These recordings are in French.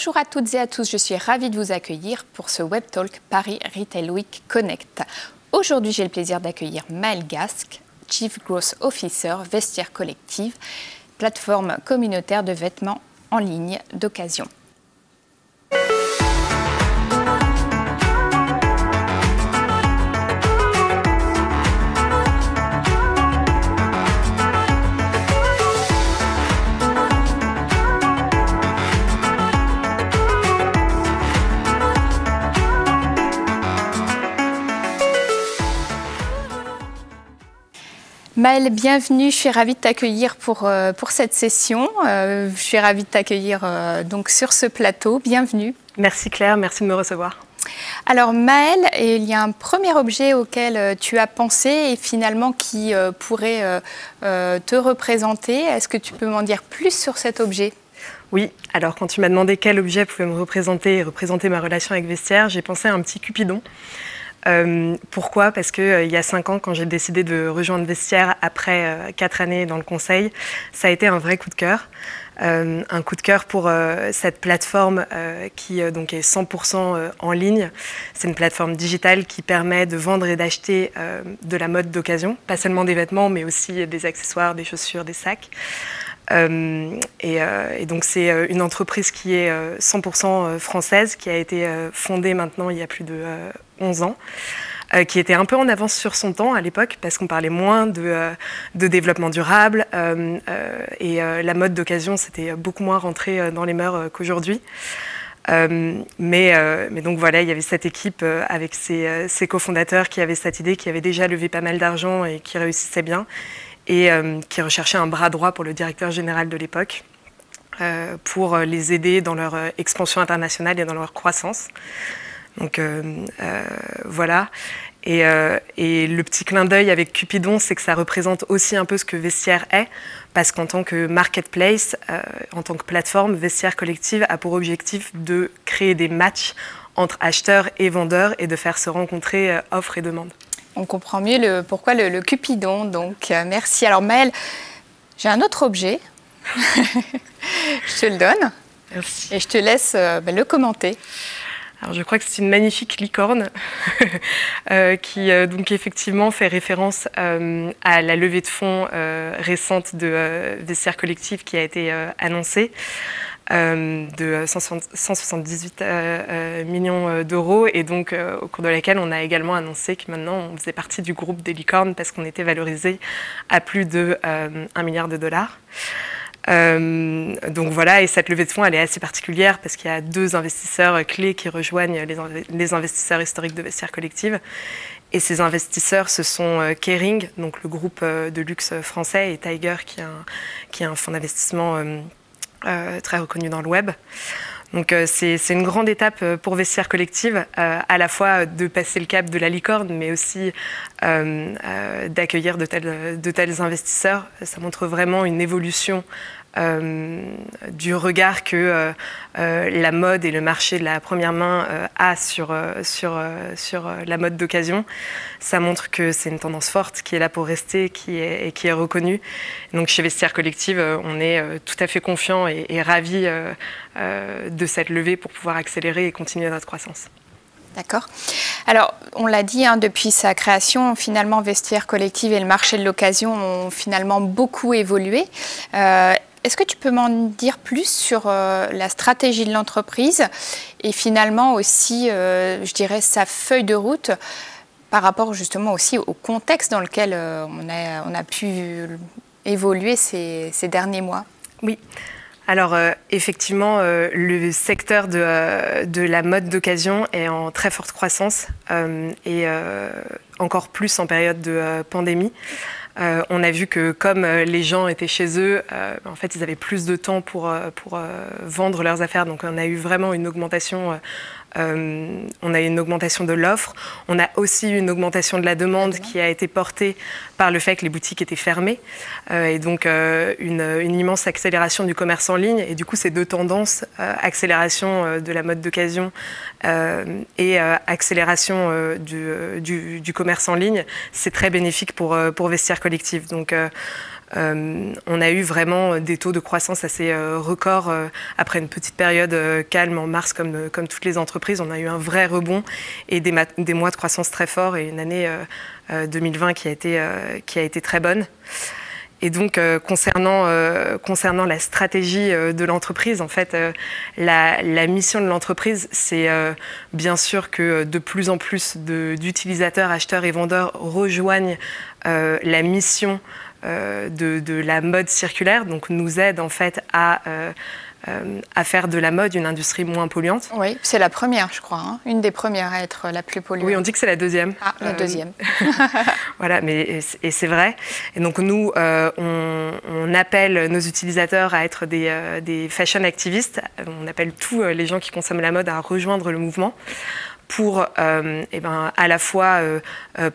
Bonjour à toutes et à tous, je suis ravie de vous accueillir pour ce Web Talk Paris Retail Week Connect. Aujourd'hui, j'ai le plaisir d'accueillir Maëlle Gasque, Chief Growth Officer Vestiaire Collective, plateforme communautaire de vêtements en ligne d'occasion. Maëlle, bienvenue. Je suis ravie de t'accueillir pour cette session. Je suis ravie de t'accueillir donc sur ce plateau. Bienvenue. Merci Claire, merci de me recevoir. Alors Maëlle, il y a un premier objet auquel tu as pensé et finalement qui pourrait te représenter. Est-ce que tu peux m'en dire plus sur cet objet ? Oui, alors quand tu m'as demandé quel objet pouvait me représenter et représenter ma relation avec Vestiaire, j'ai pensé à un petit Cupidon. Pourquoi ? Parce qu'il y a 5 ans, quand j'ai décidé de rejoindre Vestiaire après 4 années dans le conseil, ça a été un vrai coup de cœur. Un coup de cœur pour cette plateforme qui donc est 100% en ligne. C'est une plateforme digitale qui permet de vendre et d'acheter de la mode d'occasion, pas seulement des vêtements, mais aussi des accessoires, des chaussures, des sacs. Et donc c'est une entreprise qui est 100% française, qui a été fondée maintenant il y a plus de 11 ans, qui était un peu en avance sur son temps à l'époque parce qu'on parlait moins de développement durable et la mode d'occasion c'était beaucoup moins rentré dans les mœurs qu'aujourd'hui. Mais donc voilà, il y avait cette équipe avec ses cofondateurs qui avaient cette idée, qui avaient déjà levé pas mal d'argent et qui réussissaient bien. Et qui recherchait un bras droit pour le directeur général de l'époque pour les aider dans leur expansion internationale et dans leur croissance. Donc voilà. Et le petit clin d'œil avec Cupidon, c'est que ça représente aussi un peu ce que Vestiaire est, parce qu'en tant que marketplace, en tant que plateforme, Vestiaire Collective a pour objectif de créer des matchs entre acheteurs et vendeurs et de faire se rencontrer offre et demande. On comprend mieux pourquoi le Cupidon, donc merci. Alors Maëlle, j'ai un autre objet, je te le donne. Merci. Et je te laisse le commenter. Alors je crois que c'est une magnifique licorne qui donc effectivement fait référence à la levée de fonds récente de Vestiaire Collective qui a été annoncée. De 178 millions d'euros et donc au cours de laquelle on a également annoncé que maintenant on faisait partie du groupe des licornes parce qu'on était valorisé à plus de 1 milliard de dollars. Donc voilà, et cette levée de fonds elle est assez particulière parce qu'il y a 2 investisseurs clés qui rejoignent les investisseurs historiques de Vestiaire Collective. Et ces investisseurs, ce sont Kering, donc le groupe de luxe français, et Tiger, qui est un fonds d'investissement très reconnu dans le web. Donc c'est une grande étape pour Vestiaire Collective, à la fois de passer le cap de la licorne, mais aussi d'accueillir de tels investisseurs. Ça montre vraiment une évolution du regard que la mode et le marché de la première main a sur la mode d'occasion. Ça montre que c'est une tendance forte qui est là pour rester, qui est reconnue. Donc chez Vestiaire Collective, on est tout à fait confiant et ravis de cette levée pour pouvoir accélérer et continuer notre croissance. D'accord. Alors, on l'a dit, depuis sa création, finalement, Vestiaire Collective et le marché de l'occasion ont finalement beaucoup évolué. Est-ce que tu peux m'en dire plus sur la stratégie de l'entreprise et finalement aussi, je dirais, sa feuille de route par rapport justement aussi au contexte dans lequel on a pu évoluer ces derniers mois ? Oui. Alors effectivement, le secteur de la mode d'occasion est en très forte croissance et encore plus en période de pandémie. On a vu que comme les gens étaient chez eux, en fait, ils avaient plus de temps pour vendre leurs affaires. Donc on a eu vraiment une augmentation. On a eu une augmentation de l'offre. On a aussi eu une augmentation de la demande qui a été portée par le fait que les boutiques étaient fermées. Et donc une immense accélération du commerce en ligne. Et du coup, ces 2 tendances, accélération de la mode d'occasion et accélération du commerce en ligne, c'est très bénéfique pour Vestiaire Collective. Donc on a eu vraiment des taux de croissance assez records après une petite période calme en mars, comme toutes les entreprises. On a eu un vrai rebond et des mois de croissance très forts et une année 2020 qui a été très bonne. Et donc, concernant la stratégie de l'entreprise, en fait, la mission de l'entreprise, c'est bien sûr que de plus en plus d'utilisateurs, acheteurs et vendeurs rejoignent la mission de la mode circulaire, donc nous aident en fait à faire de la mode une industrie moins polluante. Oui, c'est la première, je crois, hein. Une des premières à être la plus polluante. Oui, on dit que c'est la deuxième. Ah, la deuxième. Voilà, et c'est vrai. Et donc nous, on appelle nos utilisateurs à être des fashion activistes. On appelle tous les gens qui consomment la mode à rejoindre le mouvement pour à la fois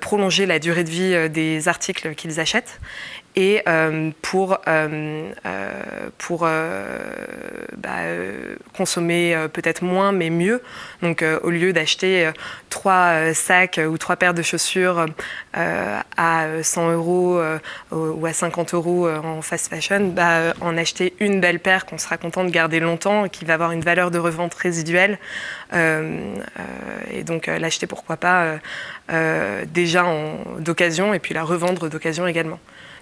prolonger la durée de vie des articles qu'ils achètent et pour consommer peut-être moins mais mieux. Donc au lieu d'acheter 3 sacs ou 3 paires de chaussures à 100 € ou à 50 € en fast fashion, en acheter une belle paire qu'on sera content de garder longtemps et qui va avoir une valeur de revente résiduelle. Et donc l'acheter pourquoi pas déjà d'occasion et puis la revendre d'occasion également.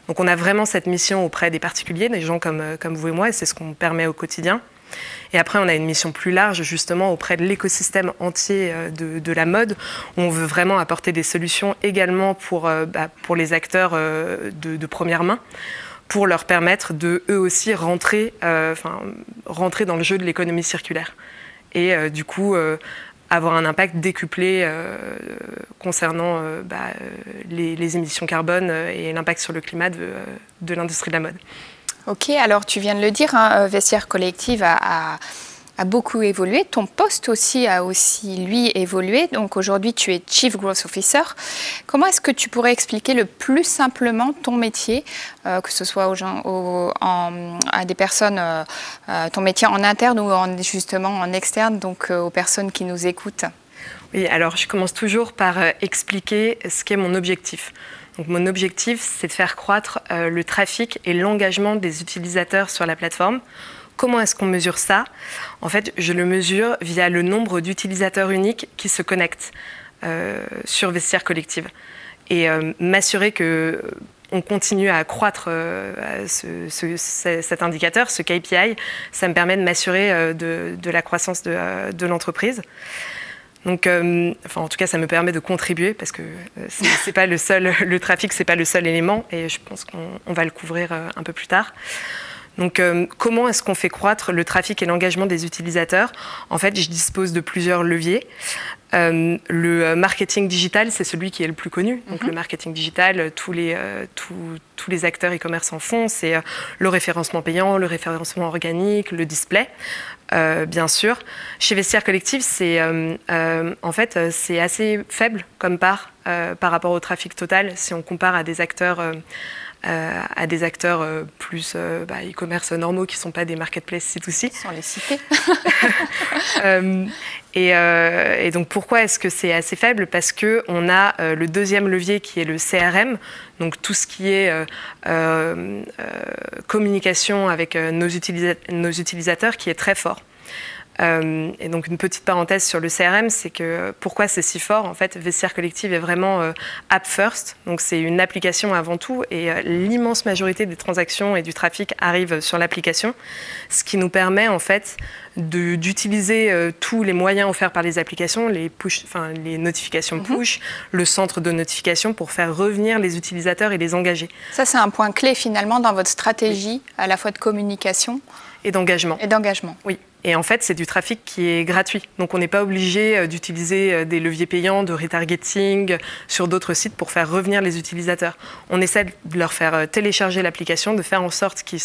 Donc on a vraiment cette mission auprès des particuliers, des gens comme vous et moi, et c'est ce qu'on permet au quotidien. Et après, on a une mission plus large, justement, auprès de l'écosystème entier de la mode, où on veut vraiment apporter des solutions également pour les acteurs de première main, pour leur permettre de, eux aussi, rentrer dans le jeu de l'économie circulaire. Et du coup, avoir un impact décuplé concernant les émissions carbone et l'impact sur le climat de l'industrie de la mode. Ok, alors tu viens de le dire, hein, Vestiaire Collective a beaucoup évolué. Ton poste aussi a lui évolué. Donc aujourd'hui, tu es Chief Growth Officer. Comment est-ce que tu pourrais expliquer le plus simplement ton métier, que ce soit à des personnes, ton métier en interne ou justement en externe, donc aux personnes qui nous écoutent? Oui, alors je commence toujours par expliquer ce qu'est mon objectif. Donc mon objectif, c'est de faire croître le trafic et l'engagement des utilisateurs sur la plateforme. Comment est-ce qu'on mesure ça? En fait, je le mesure via le nombre d'utilisateurs uniques qui se connectent sur Vestiaire Collective. Et m'assurer qu'on continue à accroître cet indicateur, ce KPI, ça me permet de m'assurer de la croissance de l'entreprise. Donc, en tout cas, ça me permet de contribuer parce que c'est pas le trafic, c'est pas le seul élément, et je pense qu'on va le couvrir un peu plus tard. Donc, comment est-ce qu'on fait croître le trafic et l'engagement des utilisateurs? En fait, je dispose de plusieurs leviers. Le marketing digital, c'est celui qui est le plus connu. Donc, le marketing digital, tous les acteurs e-commerce en font. C'est le référencement payant, le référencement organique, le display, bien sûr. Chez Vestiaire Collective, c'est c'est assez faible comme part par rapport au trafic total si on compare à des acteurs plus e-commerce normaux qui ne sont pas des marketplaces C2C. Sans les citer. Et donc pourquoi est-ce que c'est assez faible? Parce qu'on a le deuxième levier qui est le CRM, donc tout ce qui est communication avec nos utilisateurs qui est très fort. Et donc une petite parenthèse sur le CRM, c'est que pourquoi c'est si fort? En fait, Vestiaire Collective est vraiment app first, donc c'est une application avant tout, et l'immense majorité des transactions et du trafic arrivent sur l'application, ce qui nous permet en fait d'utiliser tous les moyens offerts par les applications, les notifications push, le centre de notification pour faire revenir les utilisateurs et les engager. Ça, c'est un point clé finalement dans votre stratégie, à la fois de communication et d'engagement. Et d'engagement. Oui. Et en fait, c'est du trafic qui est gratuit. Donc, on n'est pas obligé d'utiliser des leviers payants, de retargeting sur d'autres sites pour faire revenir les utilisateurs. On essaie de leur faire télécharger l'application, de faire en sorte qu'ils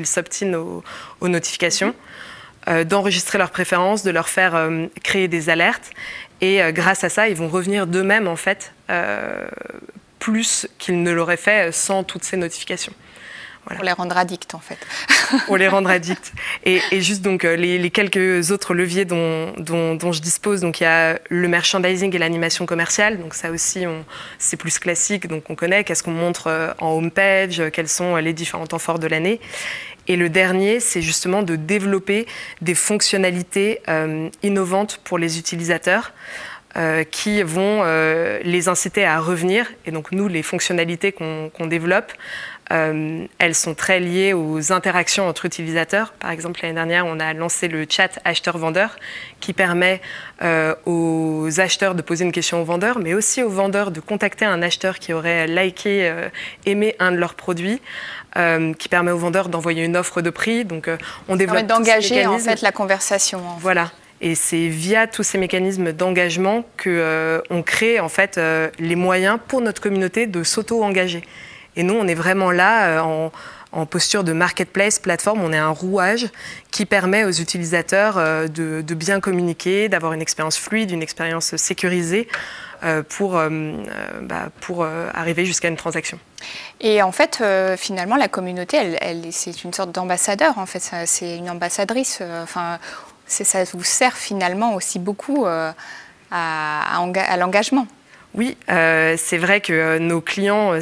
s'obtinent aux notifications, d'enregistrer leurs préférences, de leur faire créer des alertes. Et grâce à ça, ils vont revenir d'eux-mêmes, en fait, plus qu'ils ne l'auraient fait sans toutes ces notifications. Voilà. Pour les rendre addicts, en fait. Pour les rendre addicts. Et juste donc les quelques autres leviers dont je dispose, donc il y a le merchandising et l'animation commerciale. Donc ça aussi, c'est plus classique, donc on connaît qu'est-ce qu'on montre en homepage, quels sont les différents temps forts de l'année. Et le dernier, c'est justement de développer des fonctionnalités innovantes pour les utilisateurs. Qui vont les inciter à revenir. Et donc nous, les fonctionnalités qu'on développe, elles sont très liées aux interactions entre utilisateurs. Par exemple, l'année dernière, on a lancé le chat acheteur-vendeur qui permet aux acheteurs de poser une question aux vendeurs, mais aussi aux vendeurs de contacter un acheteur qui aurait liké, aimé un de leurs produits, qui permet aux vendeurs d'envoyer une offre de prix. Donc on développe d'engager en fait la conversation. Voilà. Et c'est via tous ces mécanismes d'engagement qu'on crée en fait les moyens pour notre communauté de s'auto-engager. Et nous, on est vraiment là en posture de marketplace, plateforme. On est un rouage qui permet aux utilisateurs de bien communiquer, d'avoir une expérience fluide, une expérience sécurisée pour arriver jusqu'à une transaction. Et en fait, finalement, la communauté, c'est une sorte d'ambassadeur. En fait, c'est une ambassadrice. Ça vous sert finalement aussi beaucoup à l'engagement. Oui, c'est vrai que nos clients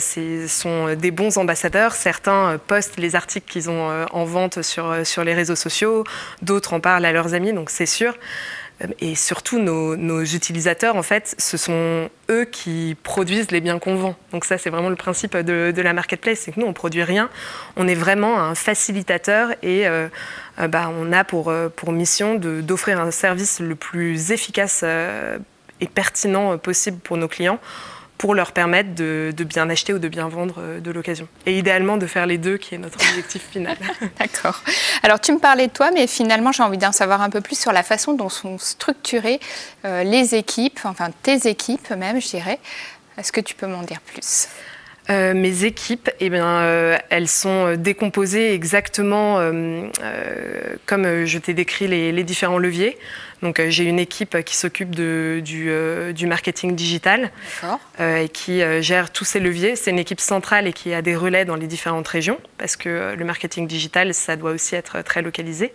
sont des bons ambassadeurs. Certains postent les articles qu'ils ont en vente sur les réseaux sociaux, d'autres en parlent à leurs amis, donc c'est sûr. Et surtout, nos utilisateurs, en fait, ce sont eux qui produisent les biens qu'on vend. Donc ça, c'est vraiment le principe de la marketplace, c'est que nous, on ne produit rien. On est vraiment un facilitateur et on a pour mission d'offrir un service le plus efficace et pertinent possible pour nos clients, pour leur permettre de bien acheter ou de bien vendre de l'occasion. Et idéalement, de faire les deux, qui est notre objectif final. D'accord. Alors, tu me parlais de toi, mais finalement, j'ai envie d'en savoir un peu plus sur la façon dont sont structurées les équipes, enfin tes équipes même, je dirais. Est-ce que tu peux m'en dire plus ? Mes équipes, elles sont décomposées exactement comme je t'ai décrit les différents leviers. Donc, j'ai une équipe qui s'occupe du marketing digital et qui gère tous ces leviers. C'est une équipe centrale et qui a des relais dans les différentes régions parce que le marketing digital, ça doit aussi être très localisé.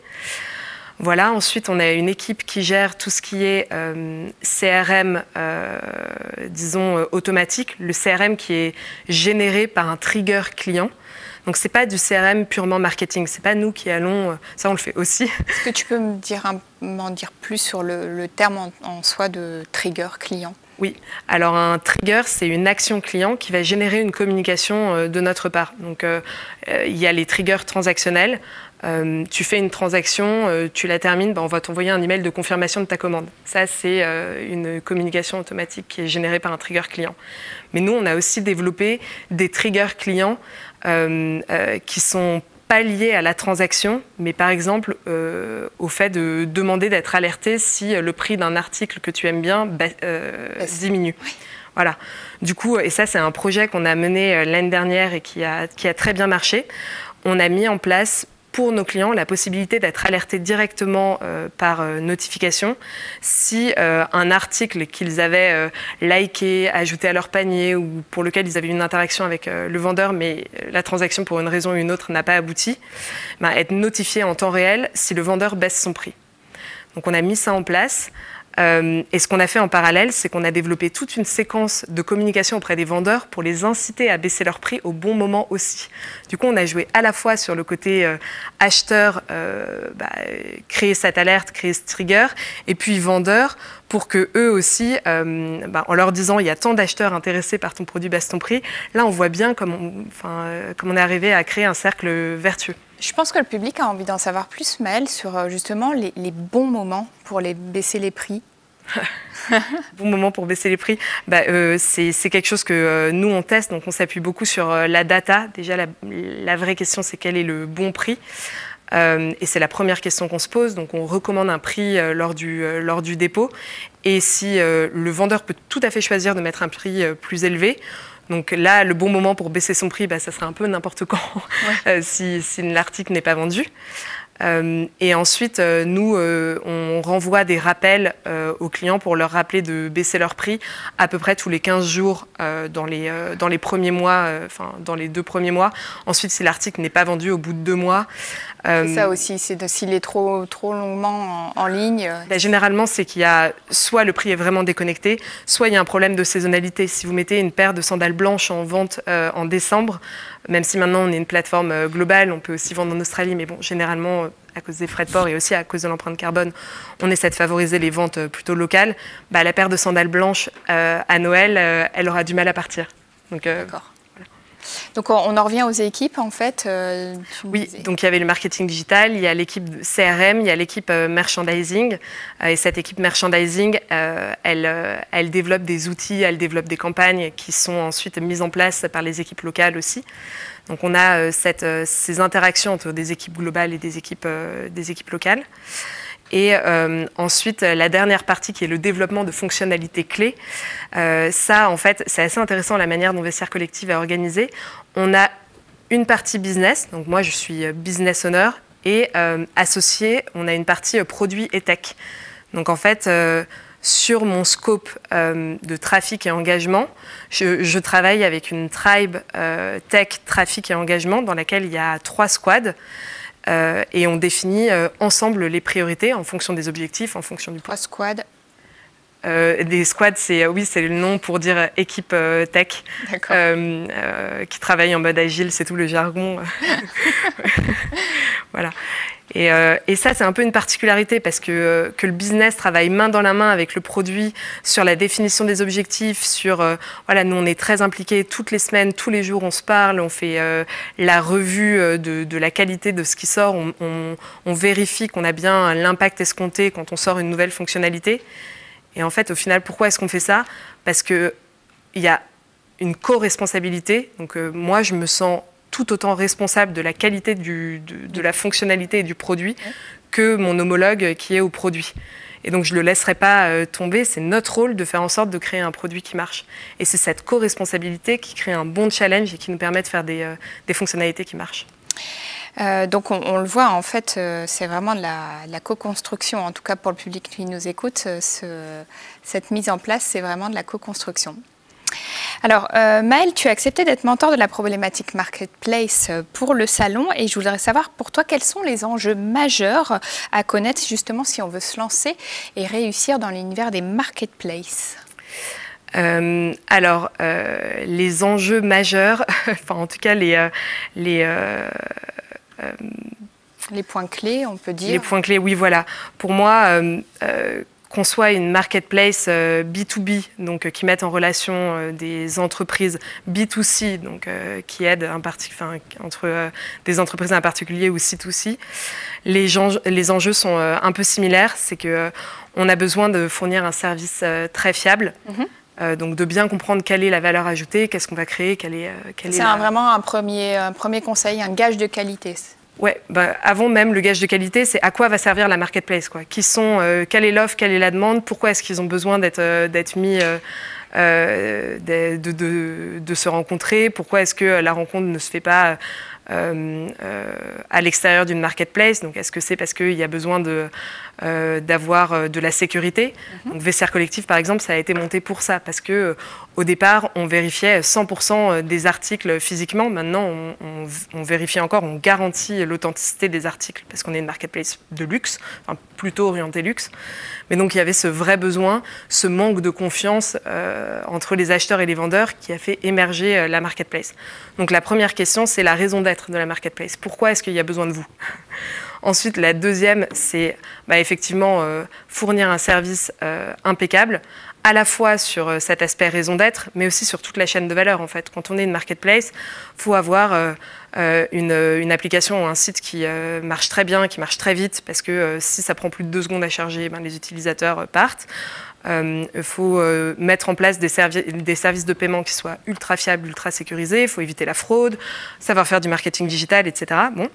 Voilà, ensuite on a une équipe qui gère tout ce qui est CRM, automatique, le CRM qui est généré par un trigger client. Donc c'est pas du CRM purement marketing, c'est pas nous qui allons, ça on le fait aussi. Est-ce que tu peux m'en dire plus sur le terme en soi de trigger client ? Oui, alors un trigger, c'est une action client qui va générer une communication de notre part. Donc il y a les triggers transactionnels. Tu fais une transaction, tu la termines, on va t'envoyer un email de confirmation de ta commande. Ça, c'est une communication automatique qui est générée par un trigger client. Mais nous, on a aussi développé des triggers clients qui sont pas liés à la transaction, mais par exemple au fait de demander d'être alerté si le prix d'un article que tu aimes bien diminue. Oui. Voilà. Du coup, et ça, c'est un projet qu'on a mené l'année dernière et qui a très bien marché. On a mis en place pour nos clients la possibilité d'être alertés directement par notification si un article qu'ils avaient liké, ajouté à leur panier ou pour lequel ils avaient une interaction avec le vendeur, mais la transaction pour une raison ou une autre n'a pas abouti, être notifié en temps réel si le vendeur baisse son prix. Donc on a mis ça en place. Et ce qu'on a fait en parallèle, c'est qu'on a développé toute une séquence de communication auprès des vendeurs pour les inciter à baisser leur prix au bon moment aussi. Du coup, on a joué à la fois sur le côté acheteur, créer cette alerte, créer ce trigger, et puis vendeur pour que eux aussi, en leur disant il y a tant d'acheteurs intéressés par ton produit, baisse ton prix. Là, on voit bien comme on est arrivé à créer un cercle vertueux. Je pense que le public a envie d'en savoir plus, Maëlle, sur justement les bons moments pour baisser les prix. Bon moment pour baisser les prix, c'est quelque chose que nous on teste, donc on s'appuie beaucoup sur la data. Déjà, la vraie question, c'est quel est le bon prix. Et c'est la première question qu'on se pose. Donc on recommande un prix lors du dépôt. Et si le vendeur peut tout à fait choisir de mettre un prix plus élevé, donc là, le bon moment pour baisser son prix, ça serait un peu n'importe quand si l'article n'est pas vendu. Et ensuite, nous, on renvoie des rappels aux clients pour leur rappeler de baisser leur prix à peu près tous les 15 jours dans les premiers mois, dans les 2 premiers mois. Ensuite, si l'article n'est pas vendu au bout de 2 mois... c'est ça aussi, s'il est trop longuement en ligne. Généralement, c'est qu'il y a soit le prix est vraiment déconnecté, soit il y a un problème de saisonnalité. Si vous mettez une paire de sandales blanches en vente en décembre, même si maintenant on est une plateforme globale, on peut aussi vendre en Australie, mais bon, généralement, à cause des frais de port et aussi à cause de l'empreinte carbone, on essaie de favoriser les ventes plutôt locales. La paire de sandales blanches à Noël, elle aura du mal à partir. D'accord. Donc on en revient aux équipes en fait. Oui, donc il y avait le marketing digital, il y a l'équipe CRM, il y a l'équipe merchandising. Et cette équipe merchandising, elle développe des outils, elle développe des campagnes qui sont ensuite mises en place par les équipes locales aussi. Donc on a ces interactions entre des équipes globales et des équipes locales. Et ensuite, la dernière partie qui est le développement de fonctionnalités clés. Ça, en fait, c'est assez intéressant la manière dont Vestiaire Collective est organisé. On a une partie business, donc moi je suis business owner, et associé, on a une partie produit et tech. Donc en fait, sur mon scope de trafic et engagement, je travaille avec une tribe tech, trafic et engagement dans laquelle il y a 3 squads. Et on définit ensemble les priorités en fonction des objectifs, en fonction du poids. 3 squads. Des squads, c'est le nom pour dire équipe tech qui travaille en mode agile, c'est tout le jargon. Voilà. Et ça, c'est un peu une particularité parce que le business travaille main dans la main avec le produit sur la définition des objectifs, voilà, nous on est très impliqués toutes les semaines, tous les jours on se parle, on fait la revue de la qualité de ce qui sort, on vérifie qu'on a bien l'impact escompté quand on sort une nouvelle fonctionnalité. Et en fait, au final, pourquoi est-ce qu'on fait ça? Parce qu'il y a une co-responsabilité. Donc moi, je me sens tout autant responsable de la qualité de la fonctionnalité et du produit que mon homologue qui est au produit. Et donc, je ne le laisserai pas tomber. C'est notre rôle de faire en sorte de créer un produit qui marche. Et c'est cette co-responsabilité qui crée un bon challenge et qui nous permet de faire des fonctionnalités qui marchent. Donc on le voit, en fait, c'est vraiment de la co-construction, en tout cas pour le public qui nous écoute, cette mise en place, c'est vraiment de la co-construction. Alors, Maëlle, tu as accepté d'être mentor de la problématique marketplace pour le salon et je voudrais savoir pour toi quels sont les enjeux majeurs à connaître justement si on veut se lancer et réussir dans l'univers des marketplaces. Alors, les enjeux majeurs, enfin en tout cas les points clés, on peut dire. Les points clés, oui, voilà. Pour moi, qu'on soit une marketplace B2B, donc qui mettent en relation des entreprises B2C, donc qui aident entre des entreprises et un particulier ou C2C, les enjeux sont un peu similaires. C'est qu'on a besoin de fournir un service très fiable. Donc de bien comprendre quelle est la valeur ajoutée, qu'est-ce qu'on va créer, c'est vraiment un premier conseil, un gage de qualité. Ouais, avant même le gage de qualité, c'est à quoi va servir la marketplace, quoi. Quelle est l'offre, quelle est la demande, pourquoi est-ce qu'ils ont besoin d'être mis, de se rencontrer, pourquoi est-ce que la rencontre ne se fait pas à l'extérieur d'une marketplace. Donc est-ce que c'est parce qu'il y a besoin d'avoir de la sécurité? Donc Vestiaire Collective par exemple, ça a été monté pour ça, parce que au départ on vérifiait 100% des articles physiquement. Maintenant on vérifie encore, on garantit l'authenticité des articles parce qu'on est une marketplace de luxe, enfin, plutôt orientée luxe. Mais donc il y avait ce vrai besoin, ce manque de confiance entre les acheteurs et les vendeurs qui a fait émerger la marketplace. Donc la première question, c'est la raison d'être de la marketplace. Pourquoi est-ce qu'il y a besoin de vous? Ensuite, la deuxième, c'est effectivement fournir un service impeccable, à la fois sur cet aspect raison d'être, mais aussi sur toute la chaîne de valeur. En fait, quand on est une marketplace, il faut avoir une application ou un site qui marche très bien, qui marche très vite, parce que si ça prend plus de 2 secondes à charger, les utilisateurs partent. Il faut mettre en place des services de paiement qui soient ultra fiables, ultra sécurisés. Il faut éviter la fraude, savoir faire du marketing digital, etc. Bon.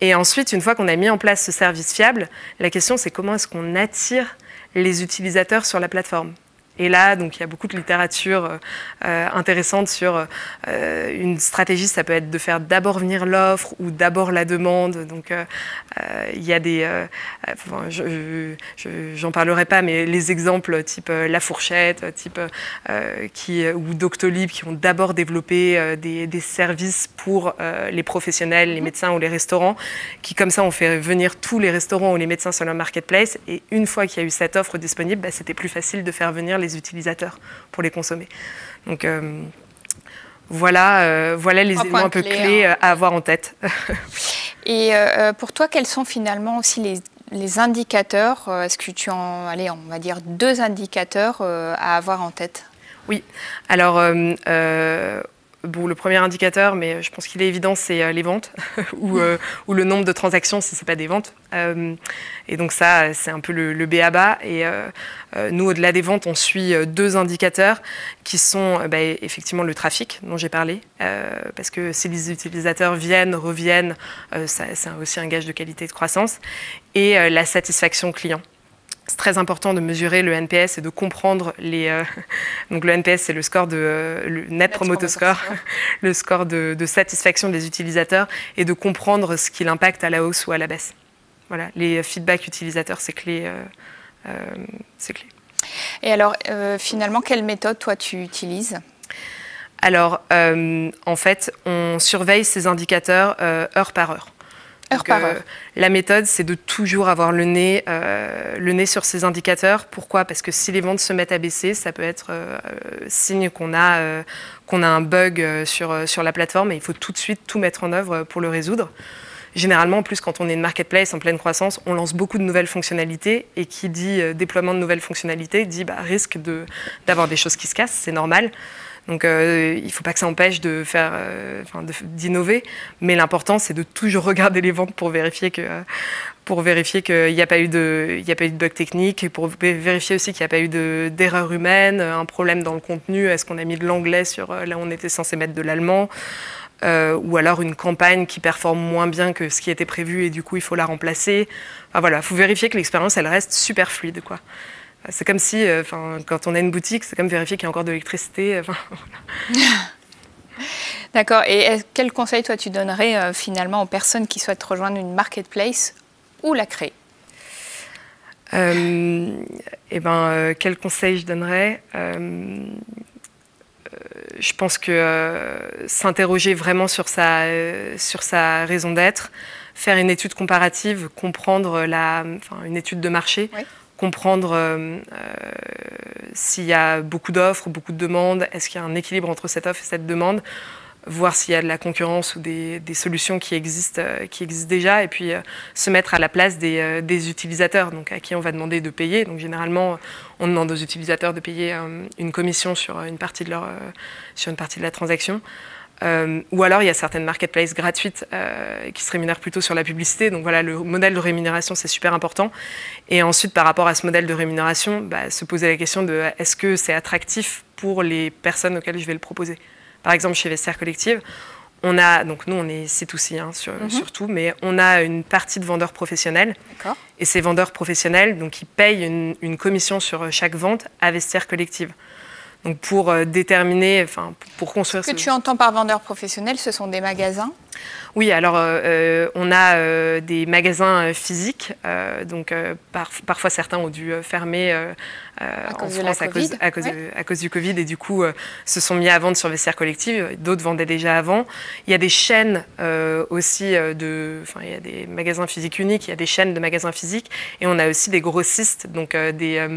Et ensuite, une fois qu'on a mis en place ce service fiable, la question c'est comment est-ce qu'on attire les utilisateurs sur la plateforme. Et là, donc, il y a beaucoup de littérature intéressante sur une stratégie, ça peut être de faire d'abord venir l'offre ou d'abord la demande. Donc, il y a des... j'en parlerai pas, mais les exemples type La Fourchette, type, ou Doctolib, qui ont d'abord développé des services pour les professionnels, les médecins ou les restaurants, qui comme ça ont fait venir tous les restaurants ou les médecins sur leur marketplace. Et une fois qu'il y a eu cette offre disponible, bah, c'était plus facile de faire venir les utilisateurs pour les consommer. Donc voilà les éléments un peu clés à avoir en tête. Et pour toi, quels sont finalement aussi les indicateurs? Est-ce que tu on va dire 2 indicateurs à avoir en tête? Oui, alors bon, le premier indicateur, mais je pense qu'il est évident, c'est les ventes ou le nombre de transactions si ce n'est pas des ventes. Et donc ça, c'est un peu le b.a.-ba. Et nous, au-delà des ventes, on suit 2 indicateurs qui sont effectivement le trafic dont j'ai parlé. Parce que si les utilisateurs viennent, reviennent, c'est aussi un gage de qualité et de croissance. Et la satisfaction client. C'est très important de mesurer le NPS et de comprendre les... donc le NPS, c'est le score le Net Promoter Score, le score de satisfaction des utilisateurs, et de comprendre ce qui l'impacte à la hausse ou à la baisse. Voilà, les feedbacks utilisateurs, c'est clé. Et alors, finalement, quelle méthode, toi, tu utilises? Alors, en fait, on surveille ces indicateurs heure par heure. Donc, la méthode, c'est de toujours avoir le nez sur ces indicateurs. Pourquoi? Parce que si les ventes se mettent à baisser, ça peut être signe qu'on a un bug sur la plateforme, et il faut tout de suite tout mettre en œuvre pour le résoudre. Généralement, en plus, quand on est une marketplace en pleine croissance, on lance beaucoup de nouvelles fonctionnalités, et qui dit déploiement de nouvelles fonctionnalités dit risque d'avoir des choses qui se cassent, c'est normal. Donc il ne faut pas que ça empêche d'innover, mais l'important, c'est de toujours regarder les ventes pour vérifier qu'il n'y a pas eu de bug technique, et pour vérifier aussi qu'il n'y a pas eu d'erreur humaine, un problème dans le contenu. Est-ce qu'on a mis de l'anglais là où on était censé mettre de l'allemand, ou alors une campagne qui performe moins bien que ce qui était prévu et du coup il faut la remplacer. Enfin, voilà, il faut vérifier que l'expérience elle reste super fluide, quoi. C'est comme si, quand on a une boutique, c'est comme vérifier qu'il y a encore de l'électricité. Voilà. D'accord. Et quel conseil, toi, tu donnerais finalement aux personnes qui souhaitent rejoindre une marketplace ou la créer? Quel conseil je donnerais? Je pense que s'interroger vraiment sur sa raison d'être, faire une étude comparative, comprendre une étude de marché. Oui. Comprendre s'il y a beaucoup d'offres, beaucoup de demandes, est-ce qu'il y a un équilibre entre cette offre et cette demande, voir s'il y a de la concurrence ou des solutions qui existent déjà, et puis se mettre à la place des utilisateurs, donc à qui on va demander de payer. Donc généralement, on demande aux utilisateurs de payer une commission sur une partie de la transaction. Ou alors il y a certaines marketplaces gratuites qui se rémunèrent plutôt sur la publicité. Donc voilà, le modèle de rémunération, c'est super important. Et ensuite, par rapport à ce modèle de rémunération, se poser la question de est-ce que c'est attractif pour les personnes auxquelles je vais le proposer. Par exemple, chez Vestiaire Collective, donc nous on est C2C surtout, mais on a une partie de vendeurs professionnels. Et ces vendeurs professionnels, donc, ils payent une commission sur chaque vente à Vestiaire Collective. Donc pour déterminer, pour construire... Ce que tu entends par vendeurs professionnels, ce sont des magasins? Oui, alors on a des magasins physiques, donc parfois certains ont dû fermer en France à cause du Covid, et du coup se sont mis à vendre sur Vestiaire Collective. D'autres vendaient déjà avant. Il y a des chaînes aussi il y a des magasins physiques uniques, il y a des chaînes de magasins physiques, et on a aussi des grossistes, donc des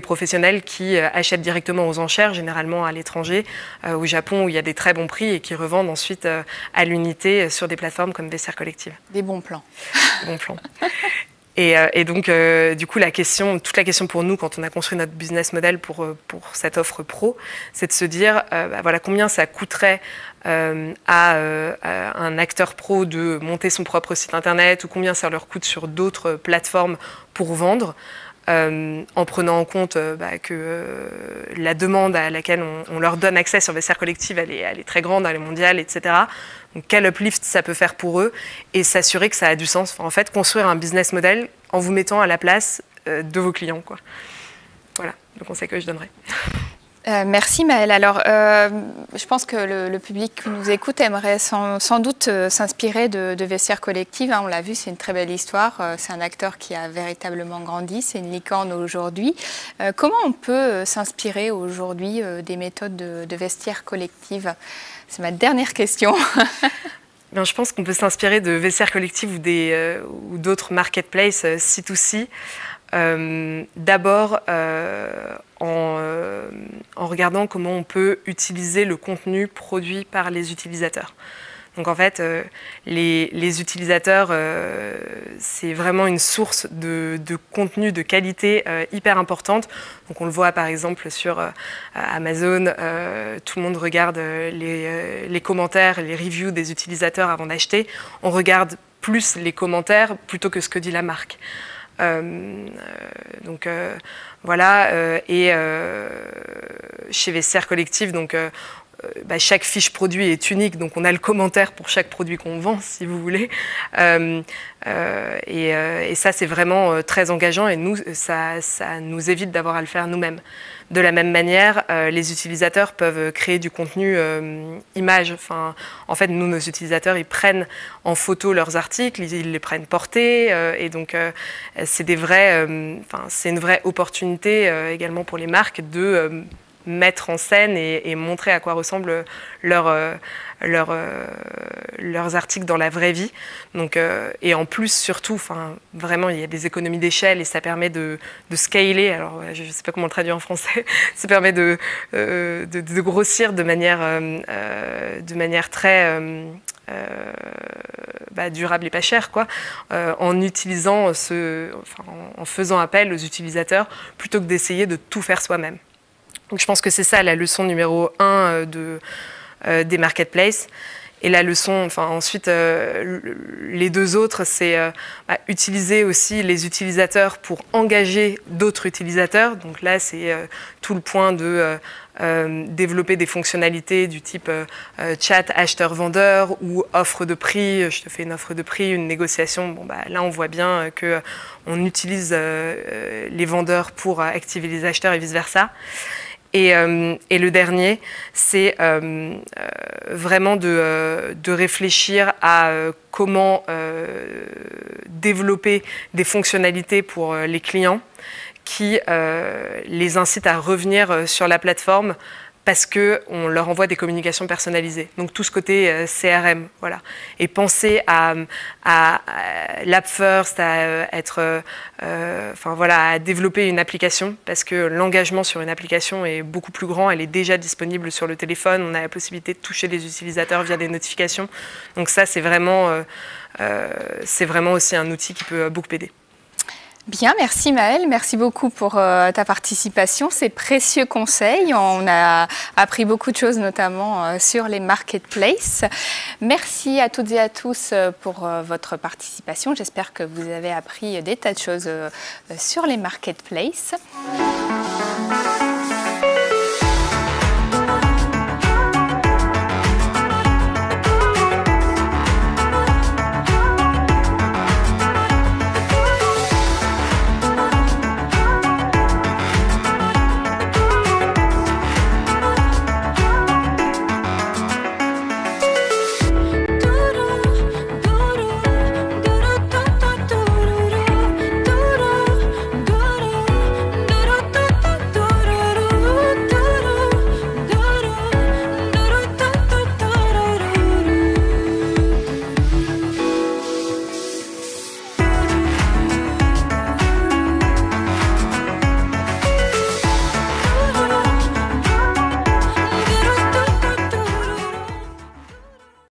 professionnels qui achètent directement aux enchères, généralement à l'étranger, au Japon, où il y a des très bons prix, et qui revendent ensuite à l'unité sur des plateformes comme Vestiaire Collective. Des bons plans. Des bons plans. Et donc, du coup, toute la question pour nous, quand on a construit notre business model pour cette offre pro, c'est de se dire, voilà, combien ça coûterait à un acteur pro de monter son propre site internet, ou combien ça leur coûte sur d'autres plateformes pour vendre, en prenant en compte que la demande à laquelle on leur donne accès sur Vestiaire Collective, elle est très grande, elle est mondiale, etc. Donc, quel uplift ça peut faire pour eux, et s'assurer que ça a du sens. En fait, construire un business model en vous mettant à la place de vos clients, quoi. Voilà. le conseil que je donnerais. Merci Maëlle. Alors, je pense que le public qui nous écoute aimerait sans doute s'inspirer de Vestiaire Collective. On l'a vu, c'est une très belle histoire. C'est un acteur qui a véritablement grandi. C'est une licorne aujourd'hui. Comment on peut s'inspirer aujourd'hui des méthodes de Vestiaire Collective? C'est ma dernière question. Bien, je pense qu'on peut s'inspirer de Vestiaire Collective ou d'autres marketplaces C2C. D'abord en regardant comment on peut utiliser le contenu produit par les utilisateurs. Donc en fait, les utilisateurs, c'est vraiment une source de contenu de qualité hyper importante. Donc on le voit par exemple sur Amazon, tout le monde regarde les commentaires, les reviews des utilisateurs avant d'acheter. On regarde plus les commentaires plutôt que ce que dit la marque. Voilà, et chez Vestiaire Collective, donc, chaque fiche produit est unique, donc on a le commentaire pour chaque produit qu'on vend, si vous voulez. Et ça, c'est vraiment très engageant et nous, ça nous évite d'avoir à le faire nous-mêmes. De la même manière, les utilisateurs peuvent créer du contenu image. Enfin, en fait, nous, nos utilisateurs, ils prennent en photo leurs articles, ils les prennent portés, et donc c'est une vraie opportunité également pour les marques de mettre en scène et montrer à quoi ressemblent leurs articles dans la vraie vie. Donc, et en plus, surtout, vraiment, il y a des économies d'échelle et ça permet de scaler. Alors, je ne sais pas comment le traduire en français. Ça permet de grossir de manière très durable et pas chère, quoi, en utilisant en faisant appel aux utilisateurs plutôt que d'essayer de tout faire soi-même. Donc je pense que c'est ça la leçon numéro 1 des marketplaces. Et la leçon, ensuite, les deux autres, c'est utiliser aussi les utilisateurs pour engager d'autres utilisateurs. Donc là, c'est tout le point de développer des fonctionnalités du type chat acheteur-vendeur ou offre de prix. Je te fais une offre de prix, une négociation. Là, on voit bien qu'on utilise les vendeurs pour activer les acheteurs et vice-versa. Et le dernier, c'est vraiment de réfléchir à comment développer des fonctionnalités pour les clients qui les incitent à revenir sur la plateforme parce qu'on leur envoie des communications personnalisées. Donc tout ce côté CRM, voilà. Et penser à l'app first, à à développer une application, parce que l'engagement sur une application est beaucoup plus grand, elle est déjà disponible sur le téléphone, on a la possibilité de toucher les utilisateurs via des notifications. Donc ça, c'est vraiment aussi un outil qui peut beaucoup aider. Bien, merci Maëlle, merci beaucoup pour ta participation, ces précieux conseils. On a appris beaucoup de choses, notamment sur les marketplaces. Merci à toutes et à tous pour votre participation. J'espère que vous avez appris des tas de choses sur les marketplaces.